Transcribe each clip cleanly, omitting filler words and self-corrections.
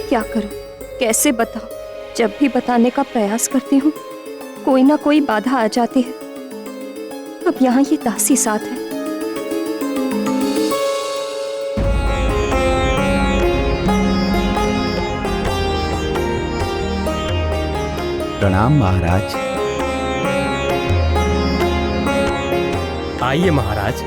क्या करूं, कैसे बताऊं? जब भी बताने का प्रयास करती हूँ कोई ना कोई बाधा आ जाती है। अब यहाँ ये दासी साथ है। प्रणाम महाराज। आइए महाराज।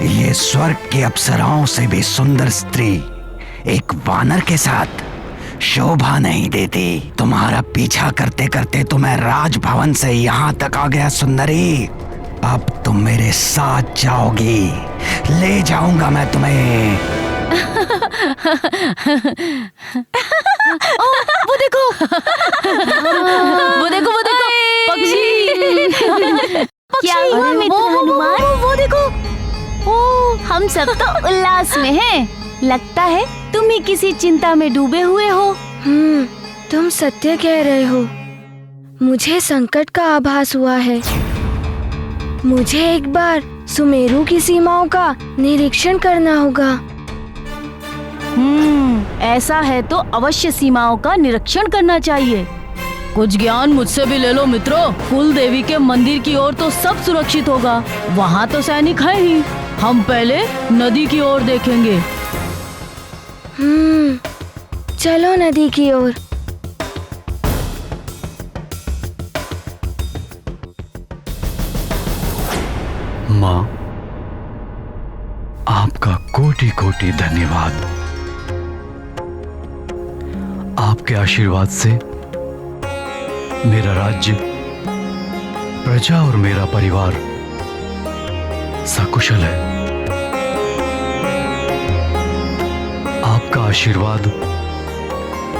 ये स्वर्ग की अप्सराओं से भी सुंदर स्त्री एक वानर के साथ शोभा नहीं देती। तुम्हारा पीछा करते करते तो मैं राजभवन से यहाँ तक आ गया सुंदरी। अब तुम मेरे साथ जाओगी, ले जाऊंगा मैं तुम्हें। वो देखो वो देखो वो देखो पक्षी। क्या हुआ मित्र हनुमान? वो देखो, ओ हम सब तो उल्लास में हैं। लगता है तुम ही किसी चिंता में डूबे हुए हो। तुम सत्य कह रहे हो। मुझे संकट का आभास हुआ है। मुझे एक बार सुमेरु की सीमाओं का निरीक्षण करना होगा। ऐसा है तो अवश्य सीमाओं का निरीक्षण करना चाहिए। कुछ ज्ञान मुझसे भी ले लो मित्रों। कुल देवी के मंदिर की ओर तो सब सुरक्षित होगा, वहाँ तो सैनिक है ही। हम पहले नदी की ओर देखेंगे। चलो नदी की ओर। माँ, आपका कोटि कोटि धन्यवाद। आपके आशीर्वाद से मेरा राज्य, प्रजा और मेरा परिवार सकुशल है। आपका आशीर्वाद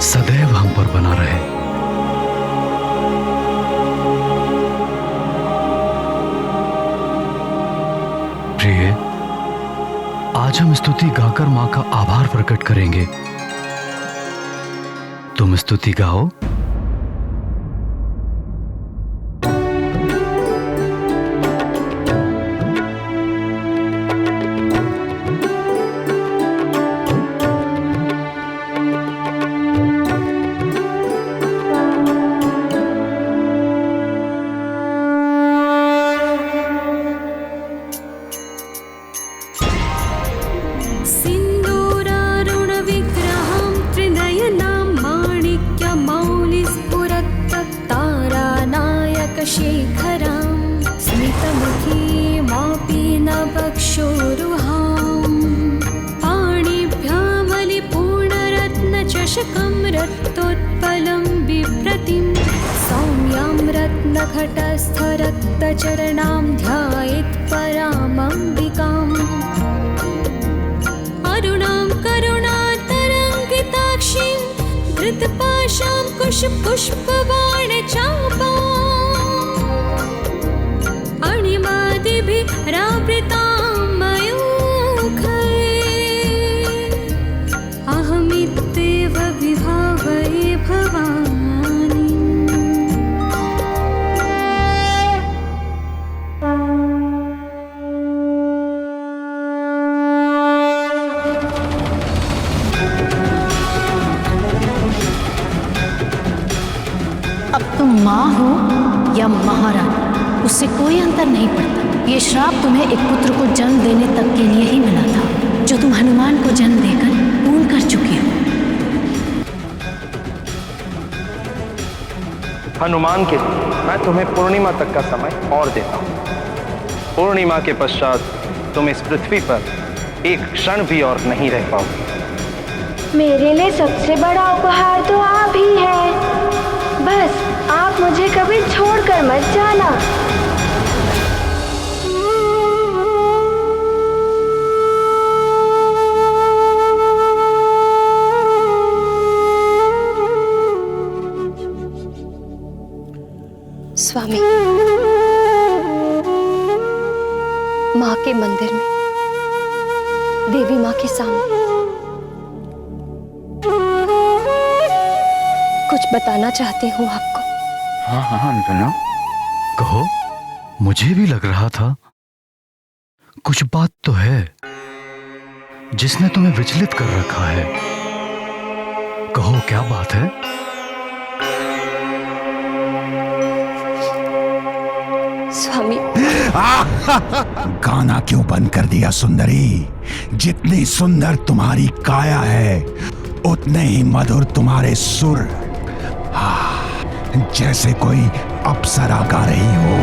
सदैव हम पर बना रहे। प्रिय, आज हम स्तुति गाकर मां का आभार प्रकट करेंगे। तुम स्तुति गाओ। रक्तोत्पलं बिभ्रतिं सौम्यां रत्नघटस्थरक्तचरणां ध्यायेत् परामम्बिकाम् अरुणां करुणातरङ्गिताक्षीं धृतपाशां कुशपुष्पबाणचापाम् अणिमादिभिरावृतां मयूखैः अहमित्येव विभावये भवानी। अब तुम माँ हो या महारानी, उससे कोई अंतर नहीं पड़ता। ये श्राप तुम्हें एक पुत्र को जन्म देने तक के लिए ही मिला था, जो तुम हनुमान को जन्म देकर पूर्ण कर चुकी हो। हनुमान के लिए मैं तुम्हें पूर्णिमा तक का समय और देता हूँ। पूर्णिमा के पश्चात तुम इस पृथ्वी पर एक क्षण भी और नहीं रह पाओगे। मेरे लिए सबसे बड़ा उपहार तो आप ही हैं। बस आप मुझे कभी छोड़कर मत जाना। स्वामी, माँ के मंदिर में देवी माँ के सामने कुछ बताना चाहती हूँ आपको। हाँ हाँ अनुपना, कहो। मुझे भी लग रहा था कुछ बात तो है जिसने तुम्हें विचलित कर रखा है। कहो क्या बात है? स्वामी, गाना क्यों बंद कर दिया सुंदरी? जितनी सुंदर तुम्हारी काया है उतने ही मधुर तुम्हारे सुर। जैसे कोई अप्सरा गा रही हो।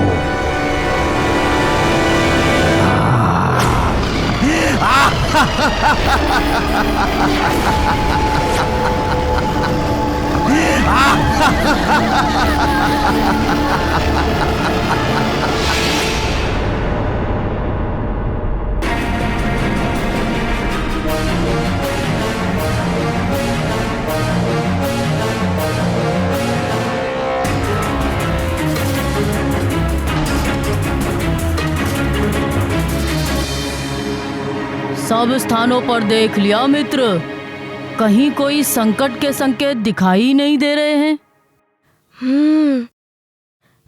सब स्थानों पर देख लिया मित्र, कहीं कोई संकट के संकेत दिखाई नहीं दे रहे हैं।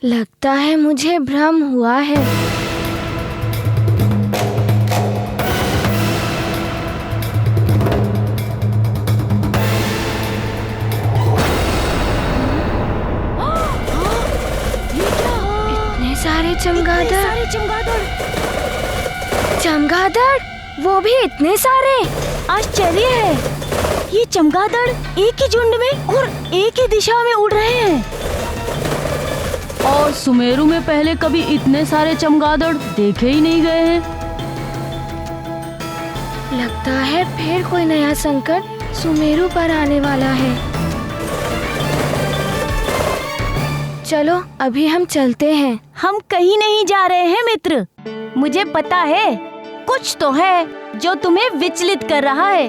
लगता है मुझे भ्रम हुआ है। इतने सारे चमगादड़, वो भी इतने सारे। आश्चर्य है, ये चमगादड़ एक ही झुंड में और एक ही दिशा में उड़ रहे हैं। और सुमेरु में पहले कभी इतने सारे चमगादड़ देखे ही नहीं गए हैं। लगता है फिर कोई नया संकट सुमेरु पर आने वाला है। चलो अभी हम चलते हैं। हम कहीं नहीं जा रहे हैं मित्र। मुझे पता है कुछ तो है जो तुम्हें विचलित कर रहा है,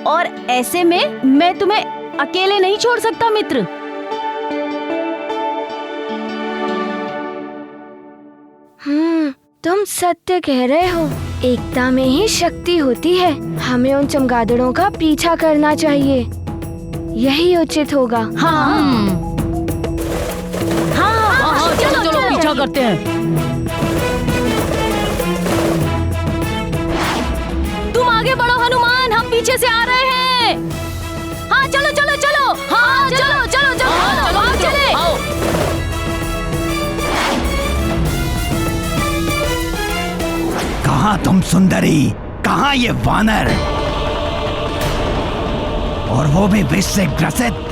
और ऐसे में मैं तुम्हें अकेले नहीं छोड़ सकता मित्र। तुम सत्य कह रहे हो। एकता में ही शक्ति होती है। हमें उन चमगादड़ों का पीछा करना चाहिए, यही उचित होगा। हाँ, चलो पीछा करते हैं। तुम आगे बढ़ो हनुमान, हम पीछे से आ रहे हैं। हाँ चलो चलो चलो, हाँ चलो चलो चलो, आओ चले। कहाँ तुम सुंदरी? कहाँ ये वानर? और वो भी विष से ग्रसित।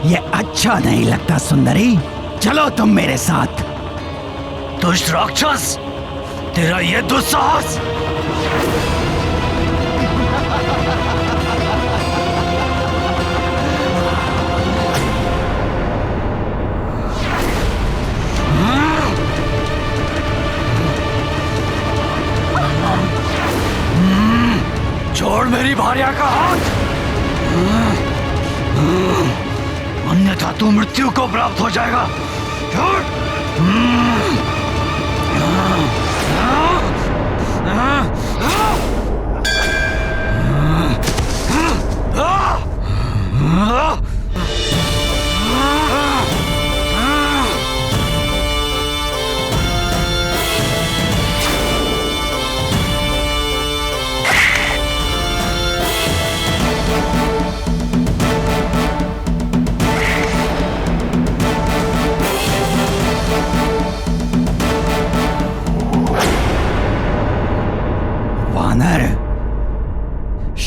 ये अच्छा नहीं लगता सुंदरी। चलो तुम मेरे साथ। दुष्ट राक्षस, तेरा ये दुस्साहस! छोड़ मेरी भार्या का हाथ, अन्यथा तू मृत्यु को प्राप्त हो जाएगा। छोड़।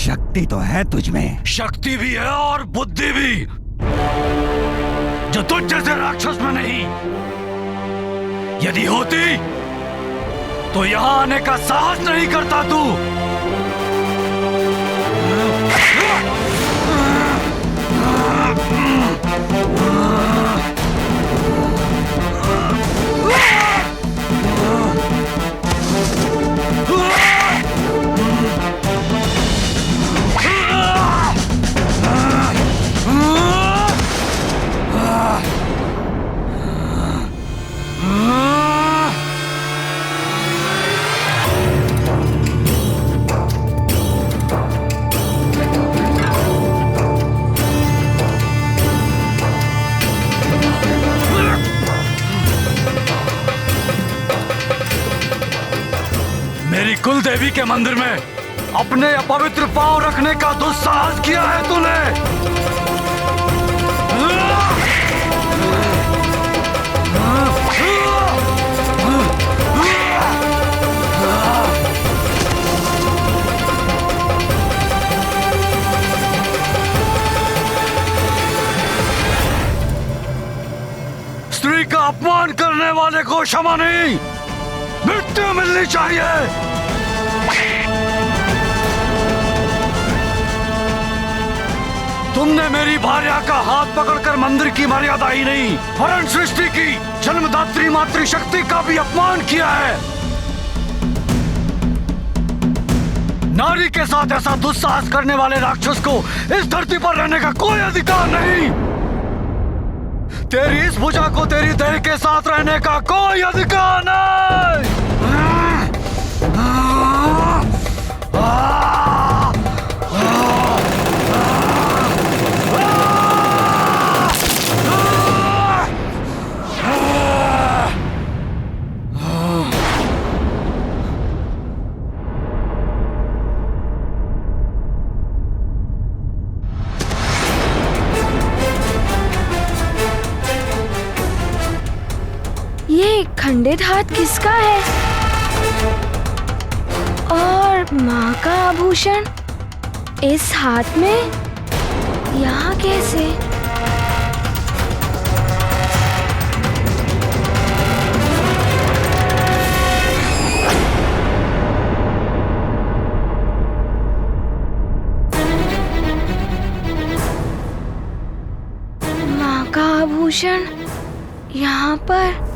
शक्ति तो है तुझमें। शक्ति भी है और बुद्धि भी, जो तुझ जैसे राक्षस में नहीं। यदि होती तो यहाँ आने का साहस नहीं करता तू? मेरी कुल देवी के मंदिर में अपने अपवित्र पांव रखने का दुस्साहस किया है तूने। स्त्री का अपमान करने वाले को क्षमा नहीं, मृत्यु मिलनी चाहिए। तुमने मेरी भार्या का हाथ पकड़कर मंदिर की मर्यादा ही नहीं, वरन सृष्टि की जन्मदात्री मातृशक्ति का भी अपमान किया है। नारी के साथ ऐसा दुस्साहस करने वाले राक्षस को इस धरती पर रहने का कोई अधिकार नहीं। तेरी इस भुजा को तेरी देह के साथ रहने का कोई अधिकार नहीं। ये खंडित हाथ किसका है? और माँ का आभूषण इस हाथ में यहाँ कैसे? माँ का आभूषण यहाँ पर।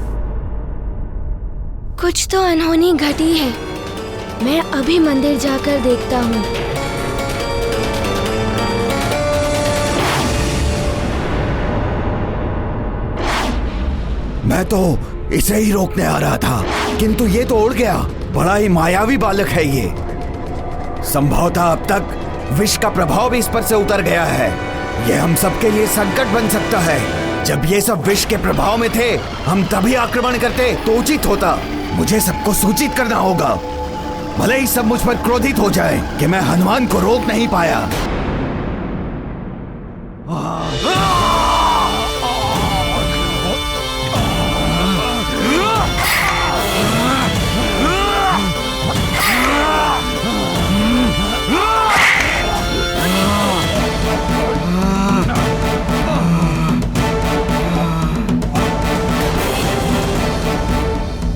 कुछ तो अनहोनी घटी है। मैं अभी मंदिर जाकर देखता हूँ। मैं तो इसे ही रोकने आ रहा था, किंतु ये तो उड़ गया। बड़ा ही मायावी बालक है ये। संभवतः अब तक विष का प्रभाव भी इस पर से उतर गया है। ये हम सबके लिए संकट बन सकता है। जब ये सब विष के प्रभाव में थे, हम तभी आक्रमण करते तो उचित होता। मुझे सबको सूचित करना होगा, भले ही सब मुझ पर क्रोधित हो जाए कि मैं हनुमान को रोक नहीं पाया।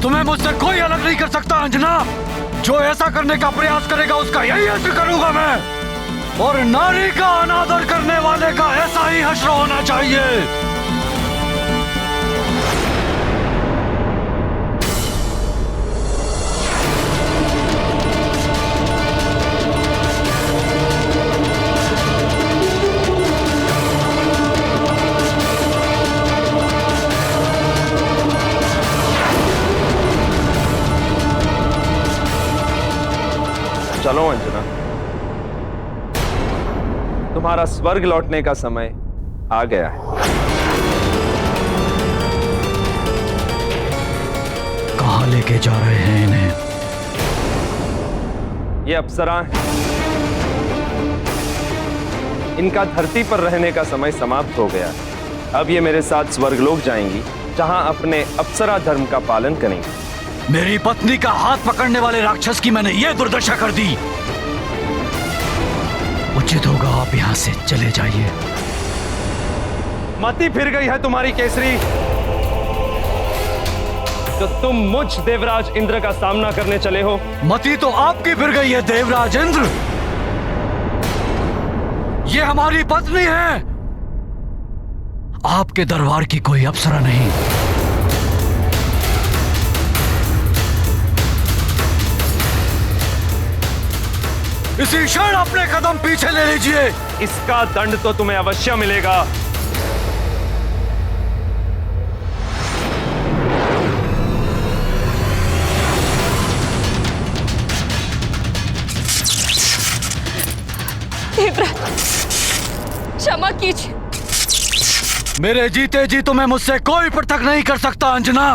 तुम्हें मुझसे कोई अलग नहीं कर सकता अंजना। जो ऐसा करने का प्रयास करेगा उसका यही हश्र करूंगा मैं। और नारी का अनादर करने वाले का ऐसा ही हश्र होना चाहिए। चलो अंजना, तुम्हारा स्वर्ग लौटने का समय आ गया है। कहाँ लेके जा रहे हैं इन्हें? ये अप्सराएं हैं। इनका धरती पर रहने का समय समाप्त हो गया। अब ये मेरे साथ स्वर्गलोक जाएंगी, जहां अपने अप्सरा धर्म का पालन करेंगी। मेरी पत्नी का हाथ पकड़ने वाले राक्षस की मैंने ये दुर्दशा कर दी। उचित होगा आप यहां से चले जाइए। मति फिर गई है तुम्हारी केसरी। जो तुम मुझ देवराज इंद्र का सामना करने चले हो? मति तो आपकी फिर गई है देवराज इंद्र। ये हमारी पत्नी है, आपके दरबार की कोई अप्सरा नहीं। इसी क्षण अपने कदम पीछे ले लीजिए। इसका दंड तो तुम्हें अवश्य मिलेगा। क्षमा कीजिए। मेरे जीते जी तुम्हें मुझसे कोई पृथक नहीं कर सकता अंजना।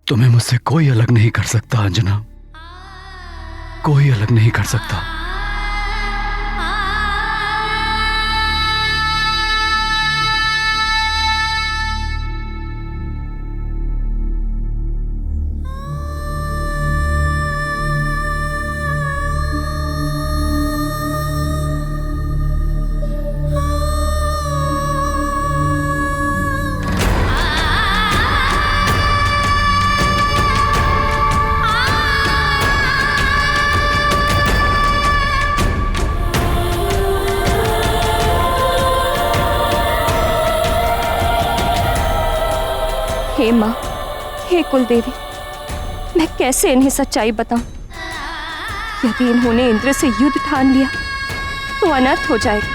तुम्हें मुझसे कोई अलग नहीं कर सकता अंजना, कोई अलग नहीं कर सकता। हे माँ, हे कुलदेवी, मैं कैसे इन्हें सच्चाई बताऊं? यदि इन्होंने इंद्र से युद्ध ठान लिया तो अनर्थ हो जाएगा।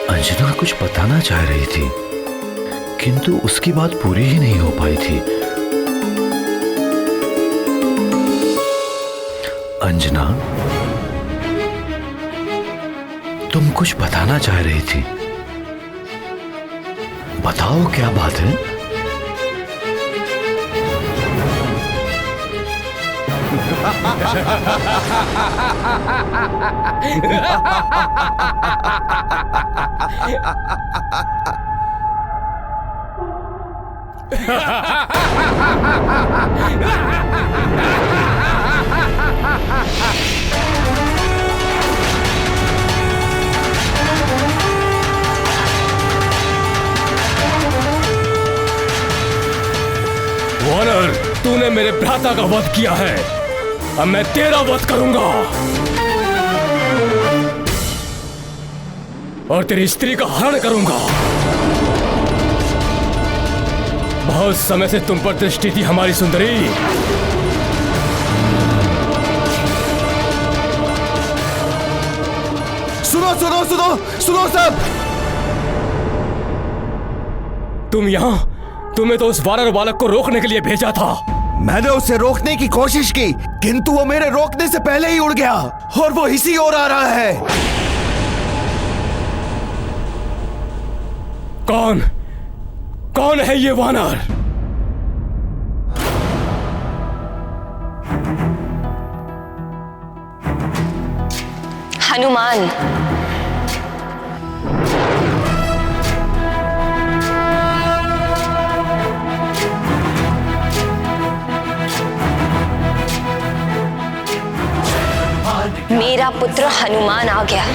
अंजना कुछ बताना चाह रही थी, किंतु उसकी बात पूरी ही नहीं हो पाई थी। अंजना, तुम कुछ बताना चाह रही थी, बताओ क्या बात है? वानर, तूने मेरे भ्राता का वध किया है, अब मैं तेरा वध करूंगा और तेरी स्त्री का हरण करूंगा। बहुत समय से तुम पर दृष्टि थी हमारी सुंदरी। सुनो सुनो सुनो सुनो सब। तुम यहां, तुम्हें तो उस वानर बालक को रोकने के लिए भेजा था। मैंने उसे रोकने की कोशिश की, किंतु वो मेरे रोकने से पहले ही उड़ गया और वो इसी ओर आ रहा है। कौन है ये वानर? हनुमान। मेरा पुत्र हनुमान आ गया।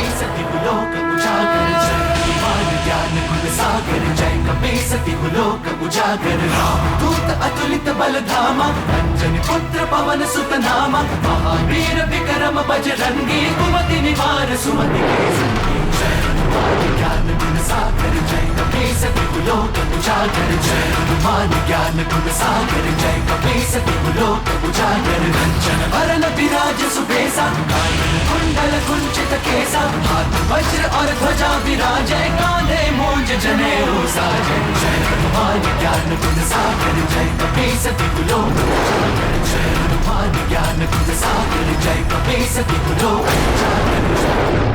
अतुलित बलधामा, अंजनी पुत्र पवन सुत नामा, महावीर विक्रम बजरंगी, कुमति निवार सुमति के संगी। जय हनुमान ज्ञान गुण सागर, जय कपीस सती लोक उजागर जय हनुमान ज्ञान गुण सागर जय कपी सती लोक उजागर कंचन वरन विराज सुबेसा कानन कुंडल कुंचित केसा हाथ वज्र और ध्वजा विराजय कांधे मूंज जनेऊ साजय जय हनुमान ज्ञान गुण सागर जय कपी सती लोक उजागर जय हनुमान ज्ञान गुण सागर जय कपी सती लोक उजागर जय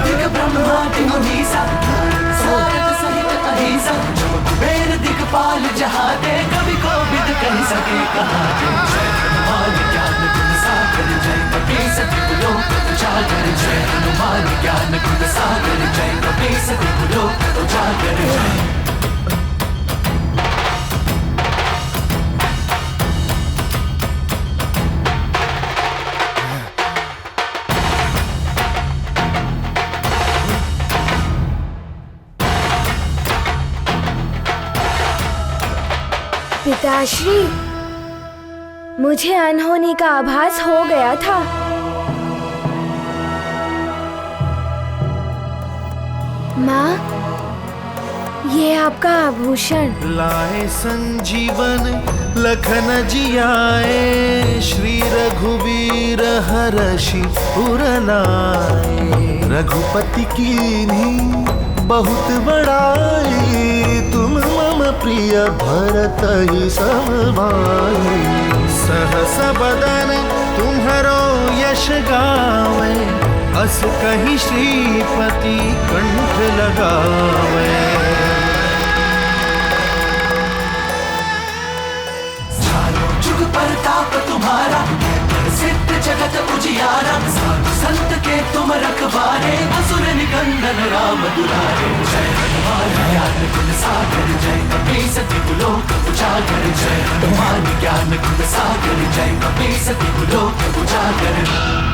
दिग ब्रह्मादि मुनीसा सारद सहित अहिसा जो कुबेर दिगपाल जहाते कवि कोविद कहि सके कहा जय हनुमान ज्ञान गुण सागर जय कपी सती लोक उजागर जय हनुमान ज्ञान गुण सागर जय कपी सती लोक उजागर जय पिताश्री, मुझे अनहोनी का आभास हो गया था। माँ, ये आपका आभूषण। लाए संजीवन लखन जियाए श्री रघुवीर हरषि उर लाए रघुपति कीन्ही बहुत बड़ाई तुम मम प्रिय भरत ही समभाई सहस बदन तुम्हरो यश गावे अस कहि श्रीपति कंठ लगावे जुग परताप तुम्हारा सिद्ध जगत उजियारा साधु संत के तुम रखवारे असुर निकंदन राम दुलारे जय हनुमान ज्ञान गुण सागर जय कपी सती लोक उजागर जय हनुमान ज्ञान गुण सागर जय कपी सती लोक उजागर